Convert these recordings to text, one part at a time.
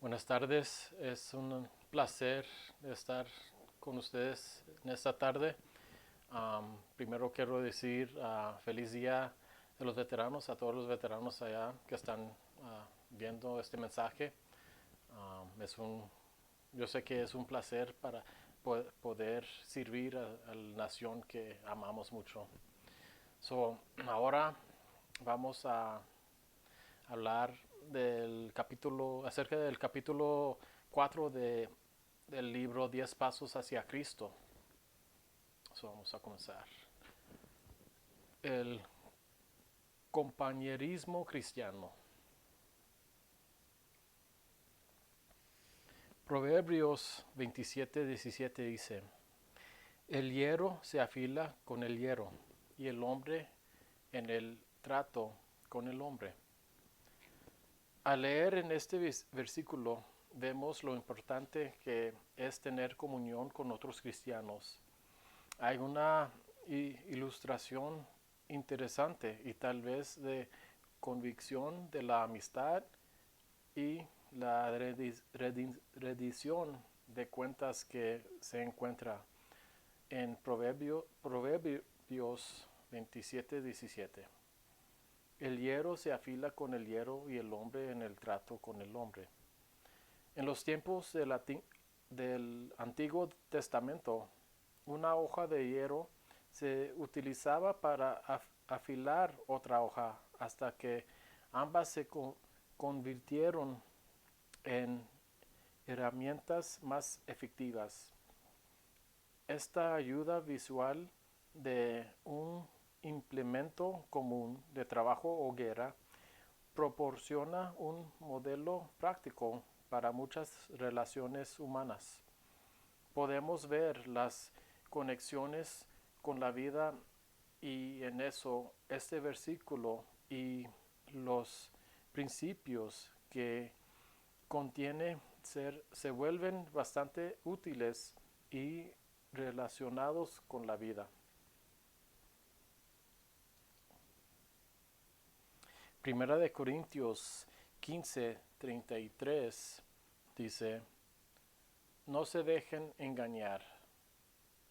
Buenas tardes, es un placer estar con ustedes en esta tarde. Primero quiero decir feliz día de los veteranos, a todos los veteranos allá que están viendo este mensaje. Es yo sé que es un placer para poder servir a la nación que amamos mucho. Ahora vamos a hablar acerca del capítulo 4 del libro 10 Pasos hacia Cristo. Vamos a comenzar. El compañerismo cristiano. Proverbios 27:17 dice: El hierro se afila con el hierro, y el hombre en el trato con el hombre. Al leer en este versículo vemos lo importante que es tener comunión con otros cristianos. Hay una ilustración interesante y tal vez de convicción de la amistad y la rendición de cuentas que se encuentra en Proverbios 27:17. El hierro se afila con el hierro y el hombre en el trato con el hombre. En los tiempos del Antiguo Testamento, una hoja de hierro se utilizaba para afilar otra hoja hasta que ambas se convirtieron en herramientas más efectivas. Esta ayuda visual de un implemento común de trabajo o guerra proporciona un modelo práctico para muchas relaciones humanas. Podemos ver las conexiones con la vida y en eso este versículo y los principios que contiene se vuelven bastante útiles y relacionados con la vida. Primera de Corintios 15:33 dice: No se dejen engañar.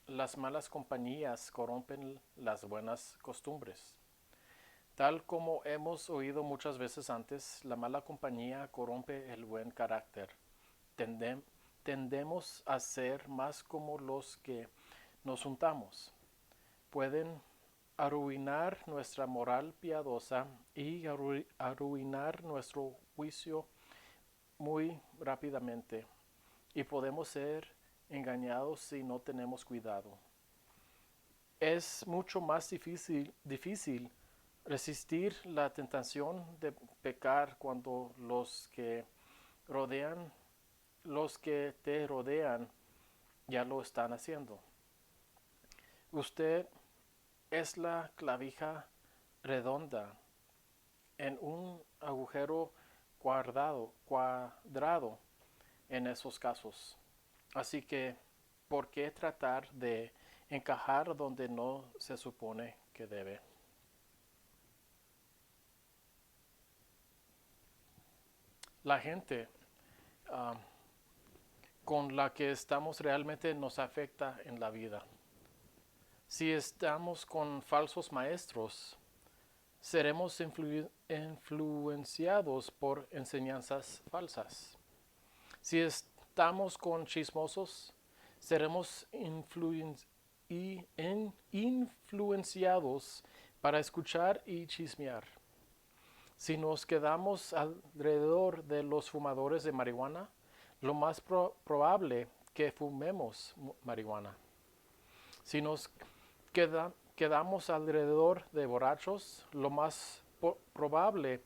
Las malas compañías corrompen las buenas costumbres. Tal como hemos oído muchas veces antes, la mala compañía corrompe el buen carácter. Tendemos a ser más como los que nos juntamos. Pueden arruinar nuestra moral piadosa y arruinar nuestro juicio muy rápidamente. Y podemos ser engañados si no tenemos cuidado. Es mucho más difícil resistir la tentación de pecar cuando rodean, los que te rodean ya lo están haciendo. Usted es la clavija redonda en un agujero cuadrado en esos casos. Así que, ¿por qué tratar de encajar donde no se supone que debe? La gente uh, con la que estamos realmente nos afecta en la vida. Si estamos con falsos maestros, seremos influenciados por enseñanzas falsas. Si estamos con chismosos, seremos influenciados para escuchar y chismear. Si nos quedamos alrededor de los fumadores de marihuana, lo más probable que fumemos marihuana. Si nos quedamos alrededor de borrachos, lo más probable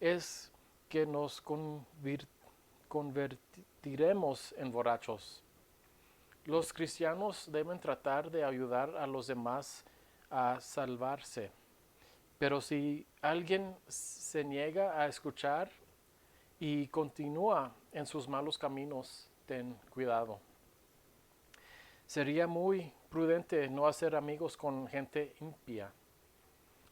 es que nos convertiremos en borrachos. Los cristianos deben tratar de ayudar a los demás a salvarse. Pero si alguien se niega a escuchar y continúa en sus malos caminos, ten cuidado. Sería muy prudente no hacer amigos con gente impía.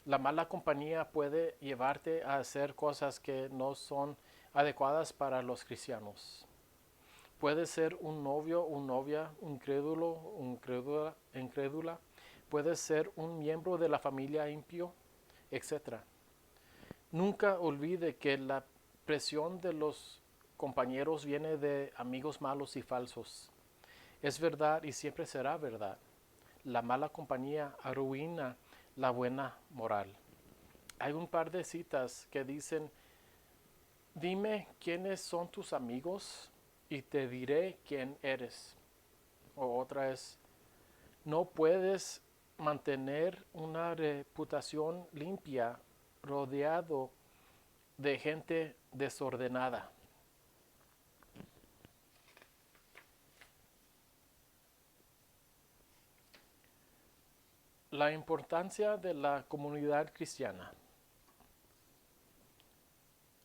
La mala compañía puede llevarte a hacer cosas que no son adecuadas para los cristianos. Puede ser un novio, una novia, incrédulo, incrédula. Puede ser un miembro de la familia impío, etc. Nunca olvide que la presión de los compañeros viene de amigos malos y falsos. Es verdad y siempre será verdad. La mala compañía arruina la buena moral. Hay un par de citas que dicen, dime quiénes son tus amigos y te diré quién eres. O otra es, no puedes mantener una reputación limpia rodeado de gente desordenada. La importancia de la comunidad cristiana.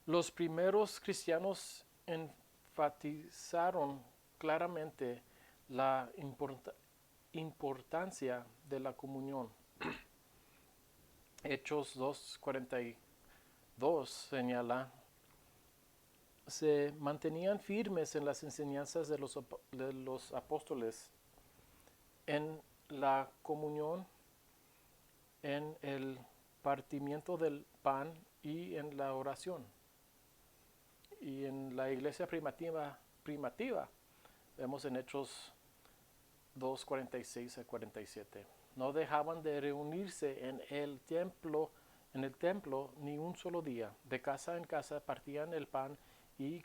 Los primeros cristianos enfatizaron claramente la importancia de la comunión. Hechos 2:42 señala, se mantenían firmes en las enseñanzas de los apóstoles, en la comunión, en el partimiento del pan y en la oración. Y en la iglesia primitiva vemos en Hechos 2:46 a 47. No dejaban de reunirse en el templo ni un solo día. De casa en casa partían el pan y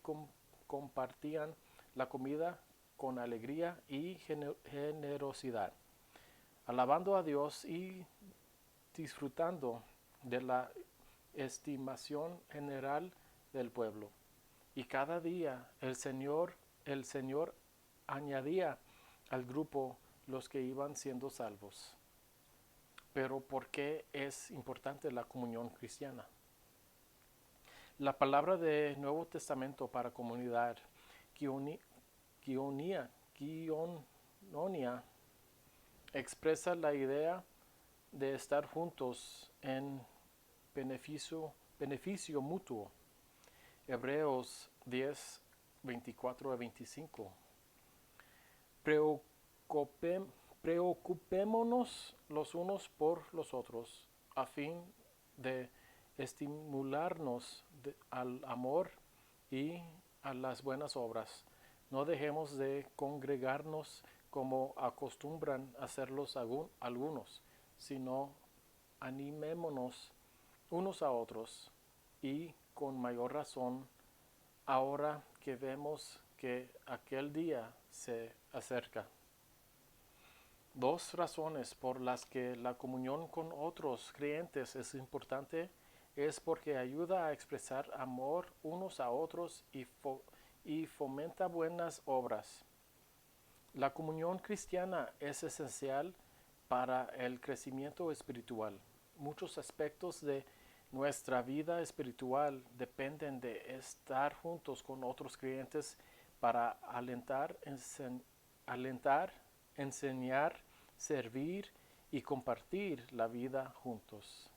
compartían la comida con alegría y generosidad, alabando a Dios y disfrutando de la estimación general del pueblo. Y cada día el Señor añadía al grupo los que iban siendo salvos. Pero ¿por qué es importante la comunión cristiana? La palabra del Nuevo Testamento para comunidad, quiononia, expresa la idea de estar juntos en beneficio mutuo. Hebreos 10:24 a 25. Preocupémonos los unos por los otros a fin de estimularnos al amor y a las buenas obras. No dejemos de congregarnos como acostumbran hacerlos algunos, sino animémonos unos a otros y con mayor razón ahora que vemos que aquel día se acerca. Dos razones por las que la comunión con otros creyentes es importante es porque ayuda a expresar amor unos a otros y fomenta buenas obras. La comunión cristiana es esencial para el crecimiento espiritual. Muchos aspectos de nuestra vida espiritual dependen de estar juntos con otros creyentes para alentar, enseñar, servir y compartir la vida juntos.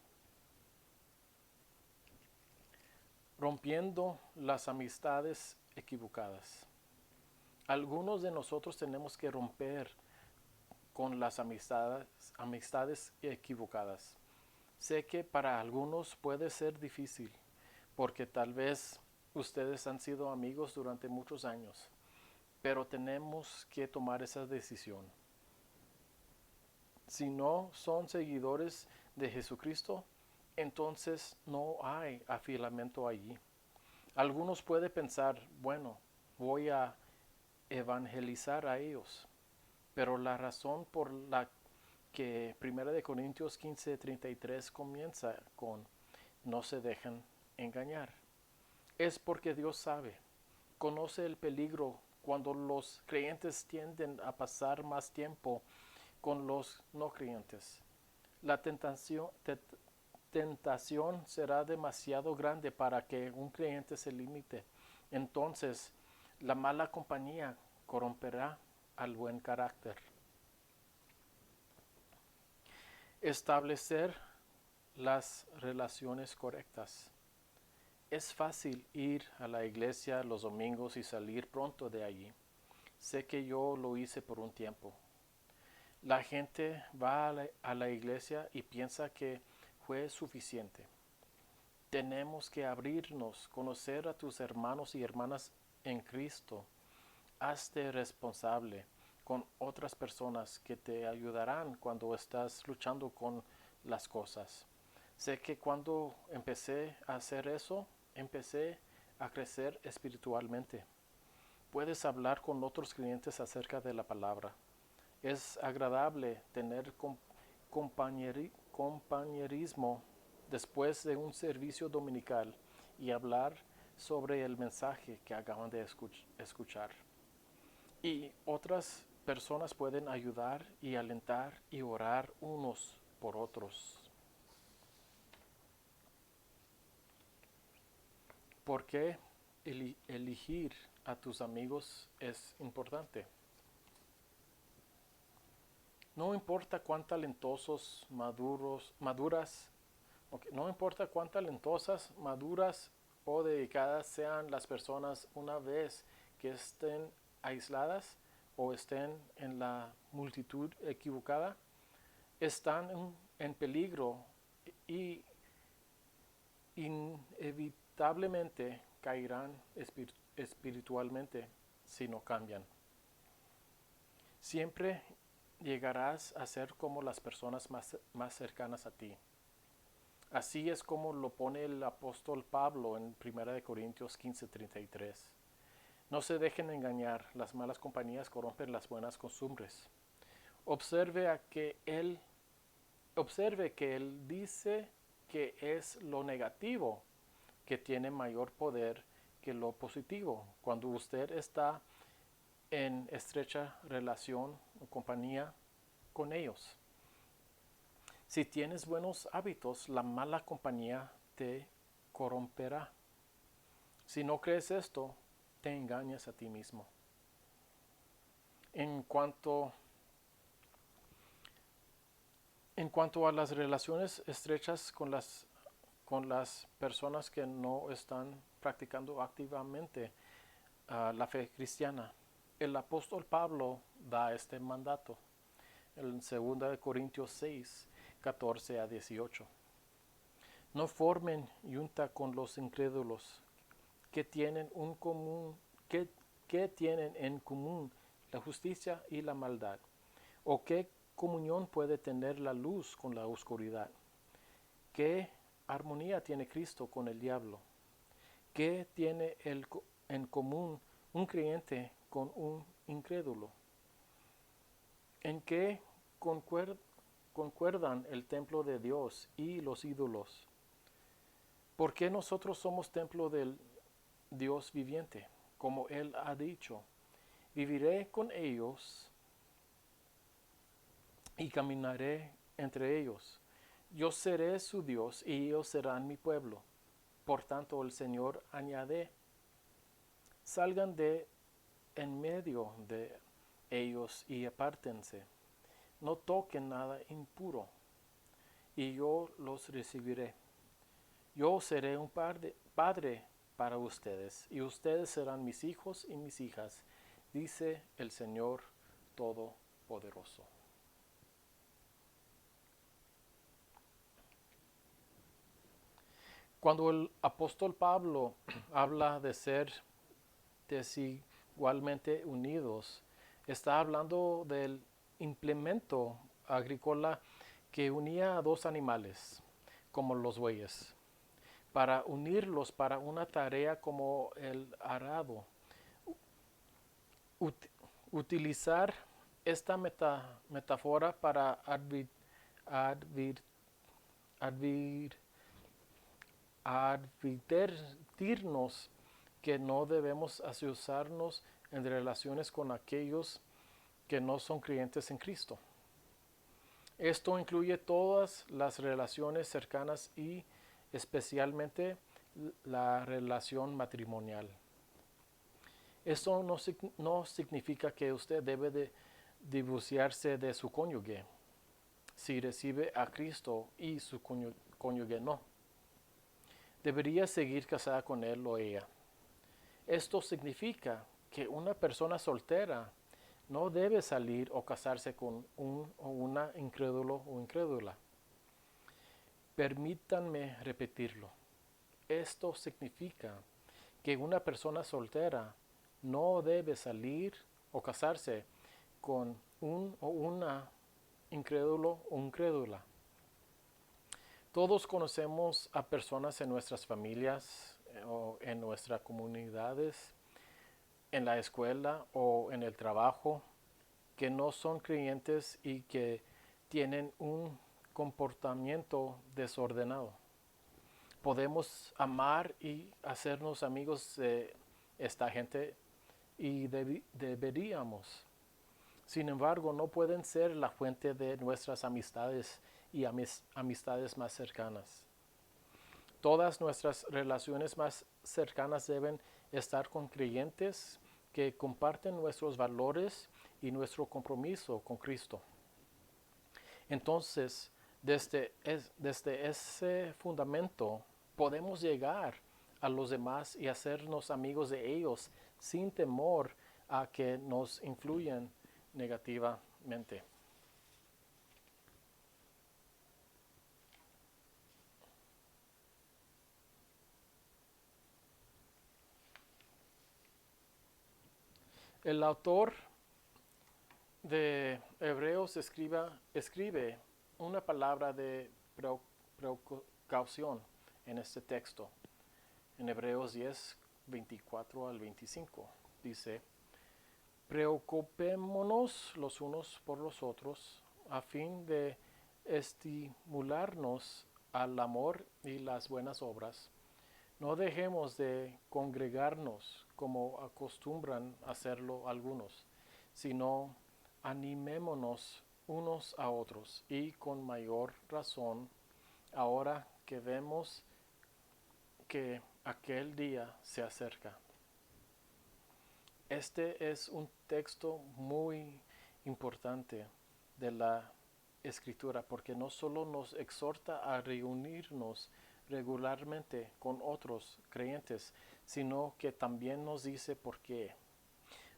Rompiendo las amistades equivocadas. Algunos de nosotros tenemos que romper con las amistades equivocadas. Sé que para algunos puede ser difícil, porque tal vez ustedes han sido amigos durante muchos años, pero tenemos que tomar esa decisión. Si no son seguidores de Jesucristo, entonces no hay afilamiento allí. Algunos pueden pensar, bueno, voy a evangelizar a ellos, pero la razón por la que 1 Corintios 15:33 comienza con no se dejen engañar, es porque Dios sabe, conoce el peligro cuando los creyentes tienden a pasar más tiempo con los no creyentes. La tentación será demasiado grande para que un creyente se limite. Entonces, la mala compañía corromperá al buen carácter. Establecer las relaciones correctas. Es fácil ir a la iglesia los domingos y salir pronto de allí. Sé que yo lo hice por un tiempo. La gente va a la iglesia y piensa que fue suficiente. Tenemos que abrirnos, conocer a tus hermanos y hermanas en Cristo. Hazte responsable con otras personas que te ayudarán cuando estás luchando con las cosas. Sé que cuando empecé a hacer eso, empecé a crecer espiritualmente. Puedes hablar con otros clientes acerca de la palabra. Es agradable tener compañerismo después de un servicio dominical y hablar sobre el mensaje que acaban de escuchar. Y otras personas pueden ayudar y alentar y orar unos por otros. ¿Por qué elegir a tus amigos es importante? No importa cuán talentosos, no importa cuán talentosas, maduras o dedicadas sean las personas una vez que estén aisladas o estén en la multitud equivocada, están en peligro y inevitablemente caerán espiritualmente si no cambian. Siempre llegarás a ser como las personas más cercanas a ti. Así es como lo pone el apóstol Pablo en 1 Corintios 15:33. No se dejen engañar, las malas compañías corrompen las buenas costumbres. Observe que él dice que es lo negativo que tiene mayor poder que lo positivo. Cuando usted está en estrecha relación o compañía con ellos. Si tienes buenos hábitos, la mala compañía te corromperá. Si no crees esto, te engañas a ti mismo. En cuanto a las relaciones estrechas con las personas que no están practicando activamente la fe cristiana, el apóstol Pablo da este mandato en 2 Corintios 6, 14 a 18. No formen yunta con los incrédulos que tienen en común la justicia y la maldad. ¿O qué comunión puede tener la luz con la oscuridad? ¿Qué armonía tiene Cristo con el diablo? ¿Qué tiene en común un creyente con un incrédulo? ¿En qué concuerdan el templo de Dios y los ídolos? ¿Por qué nosotros somos templo del Dios viviente? Como Él ha dicho, viviré con ellos y caminaré entre ellos. Yo seré su Dios y ellos serán mi pueblo. Por tanto, el Señor añade, salgan de en medio de ellos y apártense. No toquen nada impuro, y yo los recibiré. Yo seré un padre para ustedes, y ustedes serán mis hijos y mis hijas, dice el Señor Todopoderoso. Cuando el apóstol Pablo habla de ser desigualmente unidos, está hablando del implemento agrícola que unía a dos animales, como los bueyes, para unirlos para una tarea como el arado. Utilizar esta metáfora para advertirnos que no debemos asociarnos en relaciones con aquellos que no son creyentes en Cristo. Esto incluye todas las relaciones cercanas y especialmente la relación matrimonial. Esto no significa que usted debe de divorciarse de su cónyuge si recibe a Cristo y su cónyuge no. debería seguir casada con él o ella. Esto significa que una persona soltera no debe salir o casarse con un o una incrédulo o incrédula. Permítanme repetirlo. Esto significa que una persona soltera no debe salir o casarse con un o una incrédulo o incrédula. Todos conocemos a personas en nuestras familias o en nuestras comunidades, en la escuela o en el trabajo, que no son creyentes y que tienen un comportamiento desordenado. Podemos amar y hacernos amigos de esta gente y deberíamos. Sin embargo, no pueden ser la fuente de nuestras amistades y amistades más cercanas. Todas nuestras relaciones más cercanas deben estar con creyentes que comparten nuestros valores y nuestro compromiso con Cristo. Entonces, desde ese fundamento, podemos llegar a los demás y hacernos amigos de ellos sin temor a que nos influyan negativamente. El autor de Hebreos escribe una palabra de precaución en este texto. En Hebreos 10, 24 al 25 dice: preocupémonos los unos por los otros a fin de estimularnos al amor y las buenas obras. No dejemos de congregarnos como acostumbran hacerlo algunos, sino animémonos unos a otros y con mayor razón ahora que vemos que aquel día se acerca. Este es un texto muy importante de la Escritura porque no solo nos exhorta a reunirnos regularmente con otros creyentes, sino que también nos dice por qué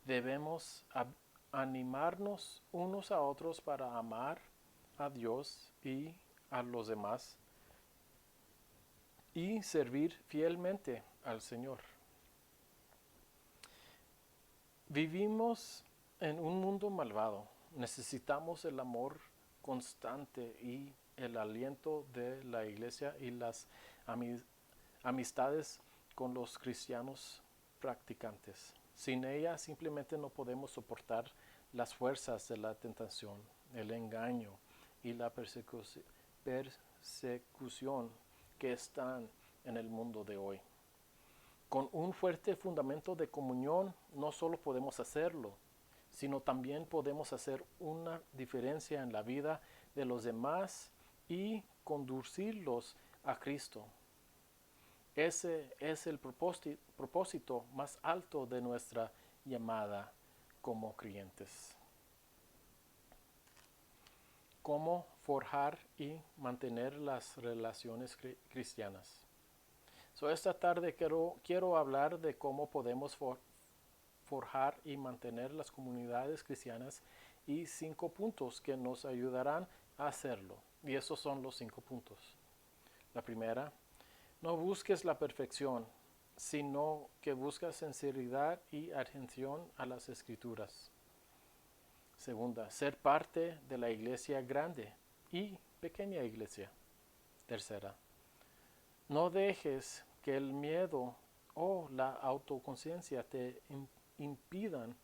debemos animarnos unos a otros para amar a Dios y a los demás y servir fielmente al Señor. Vivimos en un mundo malvado. Necesitamos el amor constante y el aliento de la iglesia y las amistades con los cristianos practicantes. Sin ella simplemente no podemos soportar las fuerzas de la tentación, el engaño y la persecución que están en el mundo de hoy. Con un fuerte fundamento de comunión no solo podemos hacerlo, sino también podemos hacer una diferencia en la vida de los demás y conducirlos a Cristo. Ese es el propósito más alto de nuestra llamada como creyentes. Cómo forjar y mantener las relaciones cristianas. Esta tarde quiero hablar de cómo podemos forjar y mantener las comunidades cristianas y 5 puntos que nos ayudarán a hacerlo. Y esos son los 5 puntos. La primera, no busques la perfección, sino que buscas sinceridad y atención a las Escrituras. Segunda, ser parte de la iglesia grande y pequeña iglesia. Tercera, no dejes que el miedo o la autoconciencia te impidan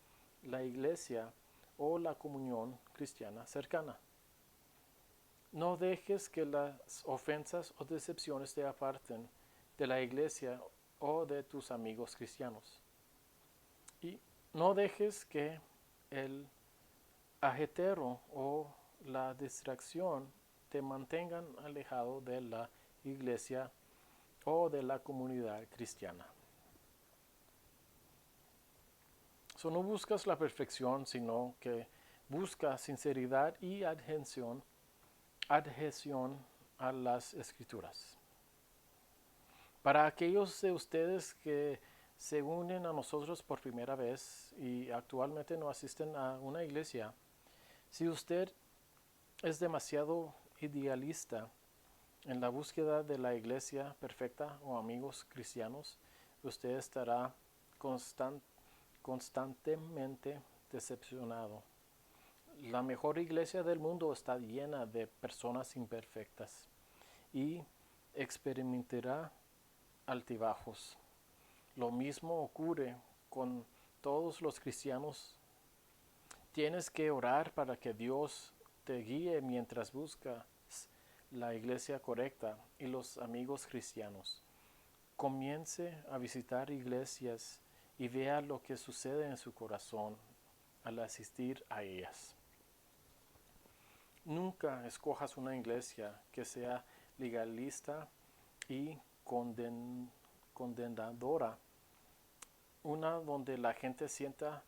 la iglesia o la comunión cristiana cercana. No dejes que las ofensas o decepciones te aparten de la iglesia o de tus amigos cristianos. Y no dejes que el ajetero o la distracción te mantengan alejado de la iglesia o de la comunidad cristiana. No buscas la perfección, sino que buscas sinceridad y adhesión a las Escrituras. Para aquellos de ustedes que se unen a nosotros por primera vez y actualmente no asisten a una iglesia, si usted es demasiado idealista en la búsqueda de la iglesia perfecta o amigos cristianos, usted estará constantemente decepcionado. La mejor iglesia del mundo está llena de personas imperfectas y experimentará altibajos. Lo mismo ocurre con todos los cristianos. Tienes que orar para que Dios te guíe mientras buscas la iglesia correcta y los amigos cristianos. Comience a visitar iglesias y vea lo que sucede en su corazón al asistir a ellas. Nunca escojas una iglesia que sea legalista y condenadora, una donde la gente sienta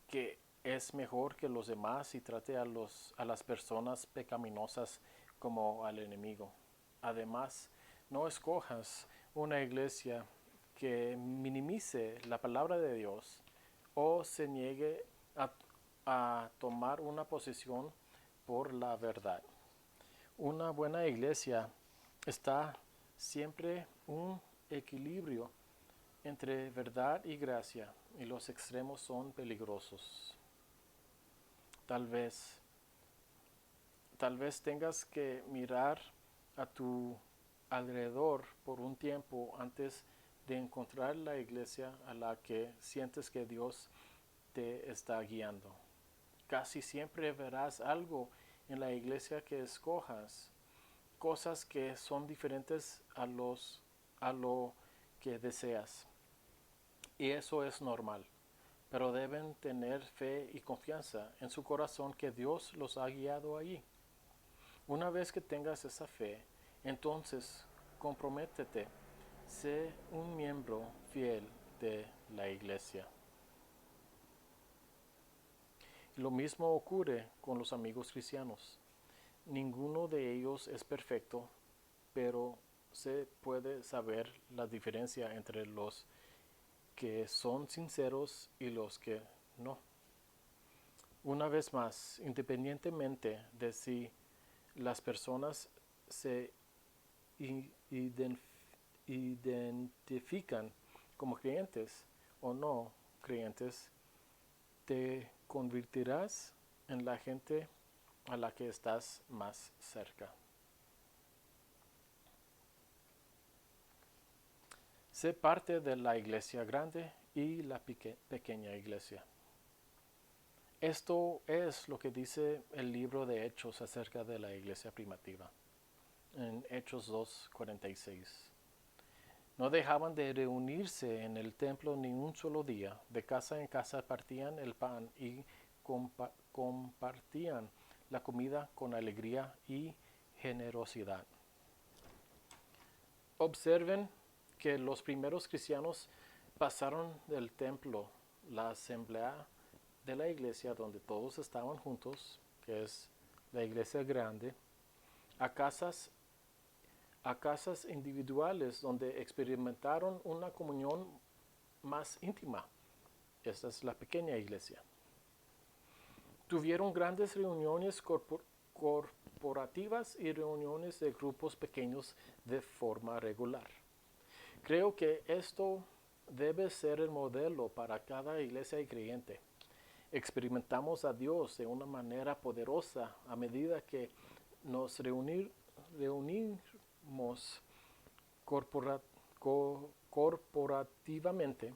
que es mejor que los demás y trate a las personas pecaminosas como al enemigo. Además, no escojas una iglesia que minimice la palabra de Dios o se niegue a tomar una posición por la verdad. Una buena iglesia está siempre un equilibrio entre verdad y gracia, y los extremos son peligrosos. Tal vez, tal vez tengas que mirar a tu alrededor por un tiempo antes de encontrar la iglesia a la que sientes que Dios te está guiando. Casi siempre verás algo en la iglesia que escojas, cosas que son diferentes a lo que deseas. Y eso es normal, pero deben tener fe y confianza en su corazón que Dios los ha guiado allí. Una vez que tengas esa fe, entonces comprométete, sé un miembro fiel de la iglesia. Lo mismo ocurre con los amigos cristianos. Ninguno de ellos es perfecto, pero se puede saber la diferencia entre los que son sinceros y los que no. Una vez más, independientemente de si las personas se identifican como creyentes o no creyentes, te convertirás en la gente a la que estás más cerca. Sé parte de la iglesia grande y la pequeña iglesia. Esto es lo que dice el libro de Hechos acerca de la iglesia primitiva, en Hechos 2:46. No dejaban de reunirse en el templo ni un solo día. De casa en casa partían el pan y compartían la comida con alegría y generosidad. Observen que los primeros cristianos pasaron del templo, la asamblea de la iglesia donde todos estaban juntos, que es la iglesia grande, a casas individuales donde experimentaron una comunión más íntima. Esta es la pequeña iglesia. Tuvieron grandes reuniones corporativas y reuniones de grupos pequeños de forma regular. Creo que esto debe ser el modelo para cada iglesia y creyente. Experimentamos a Dios de una manera poderosa a medida que nos reunimos corporativamente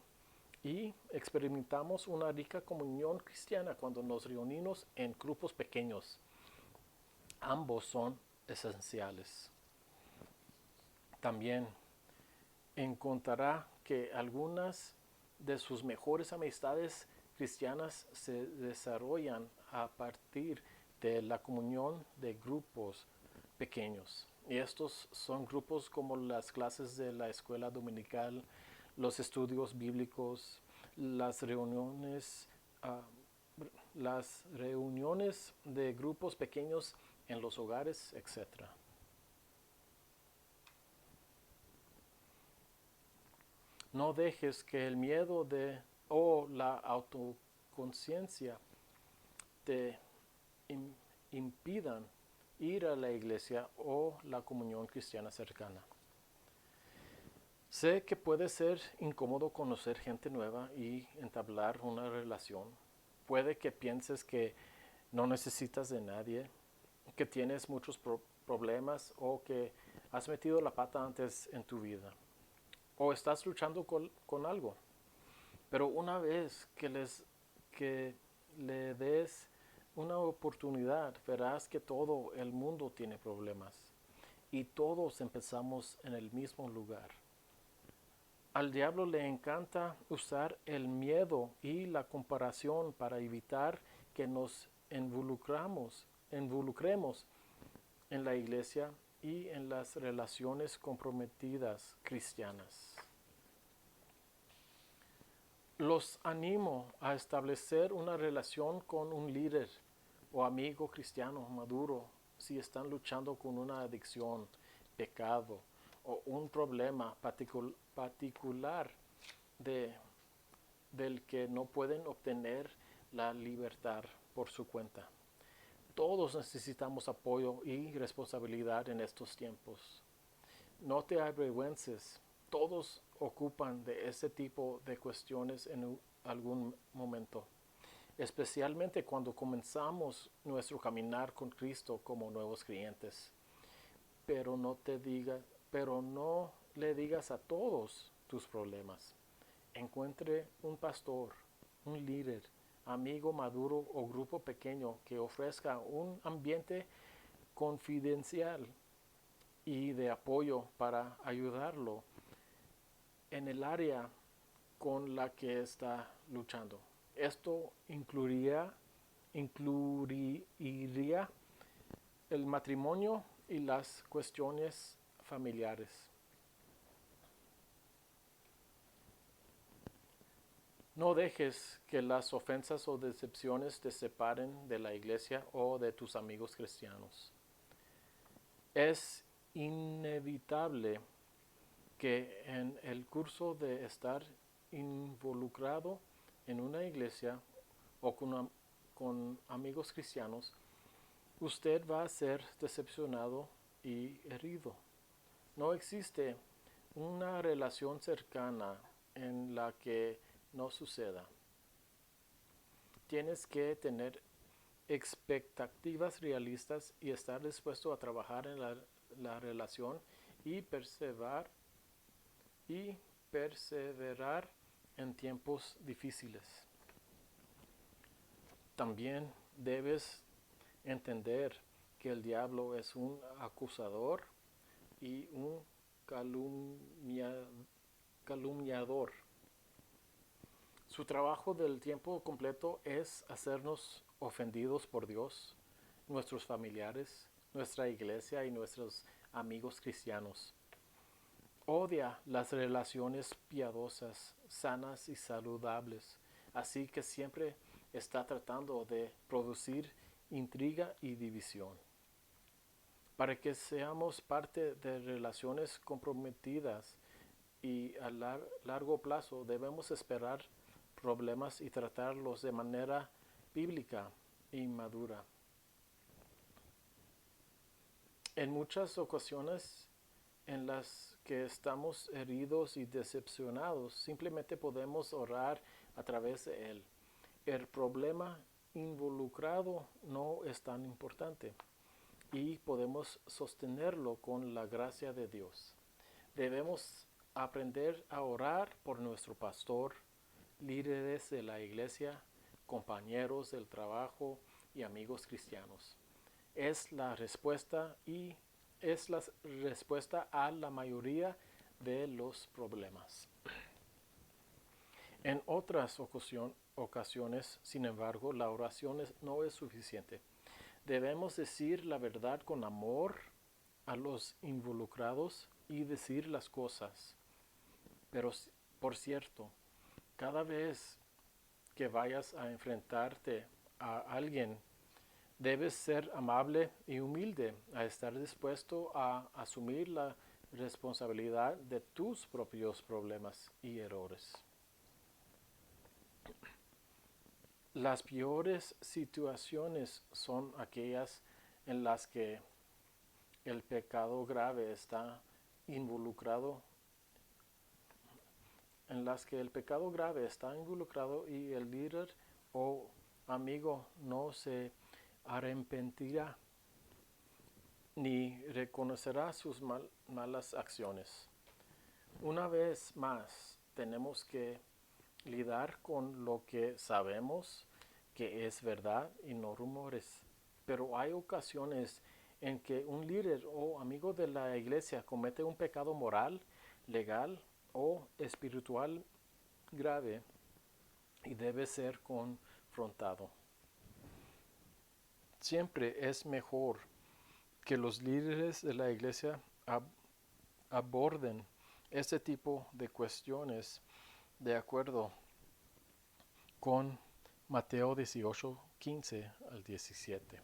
y experimentamos una rica comunión cristiana cuando nos reunimos en grupos pequeños. Ambos son esenciales. También encontrará que algunas de sus mejores amistades cristianas se desarrollan a partir de la comunión de grupos pequeños. Y estos son grupos como las clases de la escuela dominical, los estudios bíblicos, las reuniones de grupos pequeños en los hogares, etc. No dejes que el miedo o la autoconciencia te impidan ir a la iglesia o la comunión cristiana cercana. Sé que puede ser incómodo conocer gente nueva y entablar una relación. Puede que pienses que no necesitas de nadie, que tienes muchos problemas o que has metido la pata antes en tu vida o estás luchando con algo. Pero una vez que le des una oportunidad, verás que todo el mundo tiene problemas y todos empezamos en el mismo lugar. Al diablo le encanta usar el miedo y la comparación para evitar que nos involucremos en la iglesia y en las relaciones comprometidas cristianas. Los animo a establecer una relación con un líder o amigo cristiano maduro si están luchando con una adicción, pecado o un problema particular del que no pueden obtener la libertad por su cuenta. Todos necesitamos apoyo y responsabilidad en estos tiempos. No te avergüences. Todos ocupan de ese tipo de cuestiones en algún momento, especialmente cuando comenzamos nuestro caminar con Cristo como nuevos creyentes. Pero no le digas a todos tus problemas. Encuentre un pastor, un líder, amigo maduro o grupo pequeño que ofrezca un ambiente confidencial y de apoyo para ayudarlo en el área con la que está luchando. Esto incluiría el matrimonio y las cuestiones familiares. No dejes que las ofensas o decepciones te separen de la iglesia o de tus amigos cristianos. Es inevitable que en el curso de estar involucrado en una iglesia o con amigos cristianos, usted va a ser decepcionado y herido. No existe una relación cercana en la que no suceda. Tienes que tener expectativas realistas y estar dispuesto a trabajar en la relación y perseverar en tiempos difíciles. También debes entender que el diablo es un acusador y un calumniador. Su trabajo del tiempo completo es hacernos ofendidos por Dios, nuestros familiares, nuestra iglesia y nuestros amigos cristianos. Odia las relaciones piadosas, sanas y saludables, así que siempre está tratando de producir intriga y división. Para que seamos parte de relaciones comprometidas y a largo plazo debemos esperar problemas y tratarlos de manera bíblica y madura. En muchas ocasiones en las que estamos heridos y decepcionados, simplemente podemos orar a través de él. El problema involucrado no es tan importante y podemos sostenerlo con la gracia de Dios. Debemos aprender a orar por nuestro pastor, líderes de la iglesia, compañeros del trabajo y amigos cristianos. Es la respuesta a la mayoría de los problemas. En otras ocasiones, sin embargo, la oración no es suficiente. Debemos decir la verdad con amor a los involucrados y decir las cosas. Pero, por cierto, cada vez que vayas a enfrentarte a alguien, debes ser amable y humilde, a estar dispuesto a asumir la responsabilidad de tus propios problemas y errores. Las peores situaciones son aquellas en las que el pecado grave está involucrado, y el líder o amigo no se arrepentirá ni reconocerá sus malas acciones. Una vez más, tenemos que lidiar con lo que sabemos que es verdad y no rumores. Pero hay ocasiones en que un líder o amigo de la iglesia comete un pecado moral, legal o espiritual grave y debe ser confrontado. Siempre es mejor que los líderes de la iglesia aborden este tipo de cuestiones de acuerdo con Mateo 18, 15 al 17.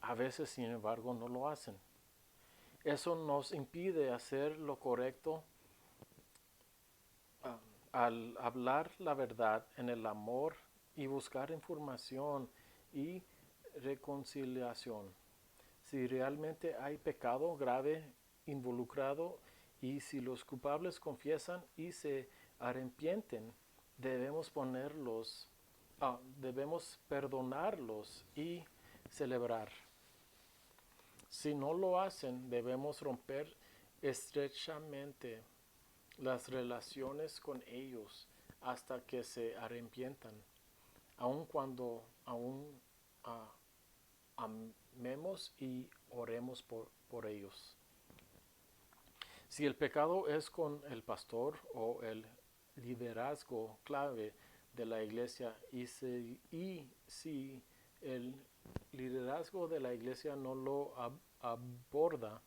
A veces, sin embargo, no lo hacen. Eso nos impide hacer lo correcto al hablar la verdad en el amor y buscar información y reconciliación. Si realmente hay pecado grave involucrado y si los culpables confiesan y se arrepienten, debemos perdonarlos y celebrar. Si no lo hacen, debemos romper estrechamente las relaciones con ellos hasta que se arrepientan, aun cuando amemos y oremos por ellos. Si el pecado es con el pastor o el liderazgo clave de la iglesia y si el liderazgo de la iglesia no lo aborda,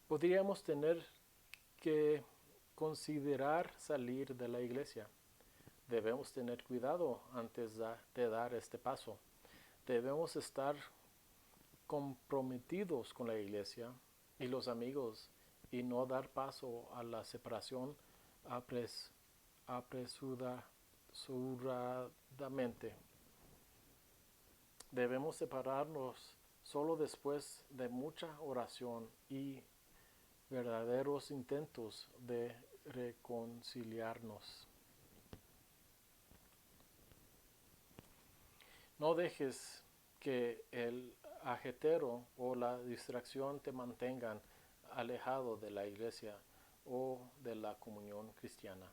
podríamos tener que considerar salir de la iglesia. Debemos tener cuidado antes de dar este paso. Debemos estar comprometidos con la iglesia y los amigos y no dar paso a la separación apresuradamente. Debemos separarnos solo después de mucha oración y verdaderos intentos de reconciliarnos. No dejes que el ajetero o la distracción te mantengan alejado de la iglesia o de la comunión cristiana.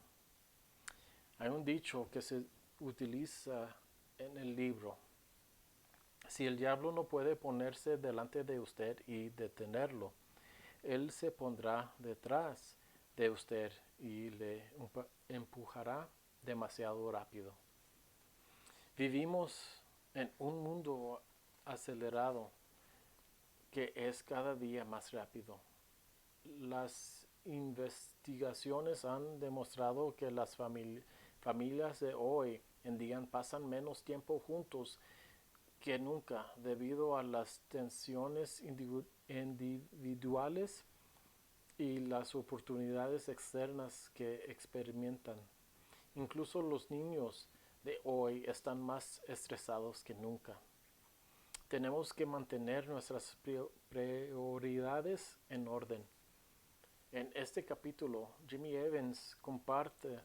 Hay un dicho que se utiliza en el libro: si el diablo no puede ponerse delante de usted y detenerlo, él se pondrá detrás de usted y le empujará demasiado rápido. Vivimos en un mundo acelerado que es cada día más rápido. Las investigaciones han demostrado que las familias de hoy en día pasan menos tiempo juntos que nunca debido a las tensiones individuales y las oportunidades externas que experimentan. Incluso los niños de hoy están más estresados que nunca. Tenemos que mantener nuestras prioridades en orden. En este capítulo, Jimmy Evans comparte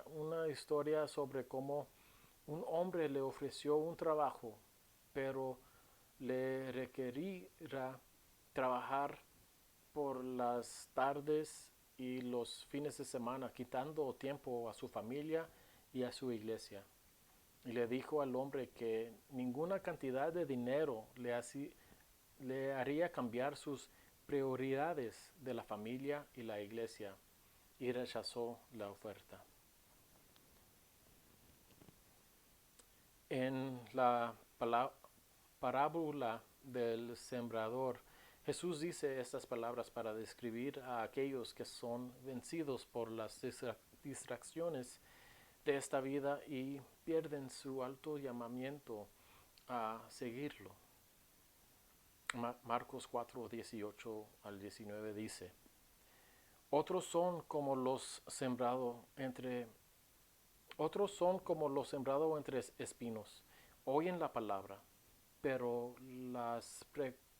una historia sobre cómo un hombre le ofreció un trabajo, pero le requerirá trabajar por las tardes y los fines de semana, quitando tiempo a su familia y a su iglesia. Y le dijo al hombre que ninguna cantidad de dinero le haría cambiar sus prioridades de la familia y la iglesia, y rechazó la oferta. En la parábola del sembrador, Jesús dice estas palabras para describir a aquellos que son vencidos por las distracciones de esta vida y pierden su alto llamamiento a seguirlo. Marcos 4, 18 al 19 dice, otros son como los sembrados entre otros son como los sembrados entre espinos. Oyen la palabra, pero las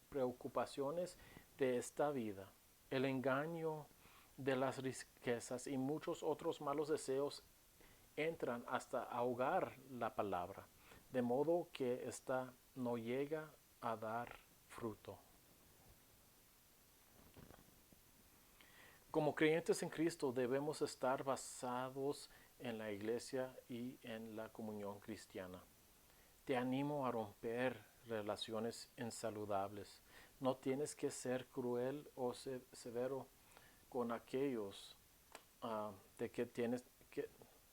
preocupaciones de esta vida, el engaño de las riquezas y muchos otros malos deseos entran hasta ahogar la palabra, de modo que ésta no llega a dar fruto. Como creyentes en Cristo debemos estar basados en la iglesia y en la comunión cristiana. Te animo a romper relaciones insaludables. No tienes que ser cruel o severo con aquellos de que tienes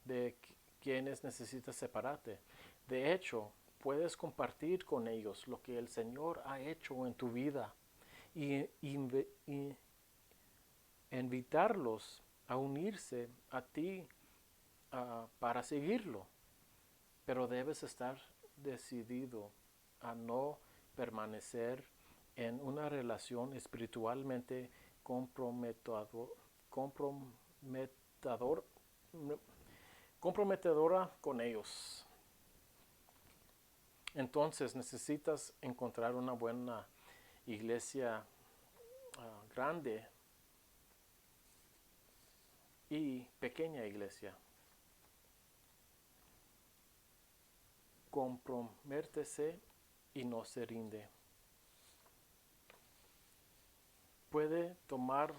de quienes necesitas separarte. De hecho, puedes compartir con ellos lo que el Señor ha hecho en tu vida y invitarlos a unirse a ti para seguirlo. Pero debes estar decidido a no permanecer en una relación espiritualmente comprometedora con ellos. Entonces necesitas encontrar una buena iglesia grande y pequeña iglesia. Comprométese y no se rinde. Puede tomar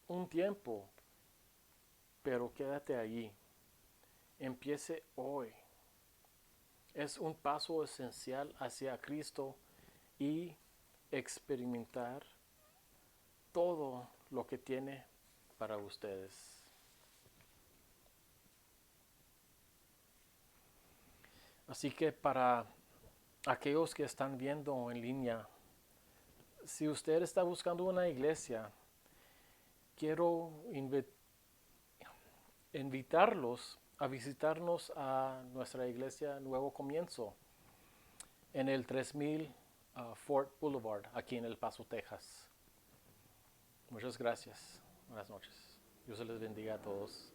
un tiempo, pero quédate allí. Empiece hoy. Es un paso esencial hacia Cristo y experimentar todo lo que tiene para ustedes. Así que para aquellos que están viendo en línea, si usted está buscando una iglesia, quiero invitarlos a visitarnos a nuestra iglesia Nuevo Comienzo en el 3000 Fort Boulevard, aquí en El Paso, Texas. Muchas gracias. Buenas noches. Dios les bendiga a todos.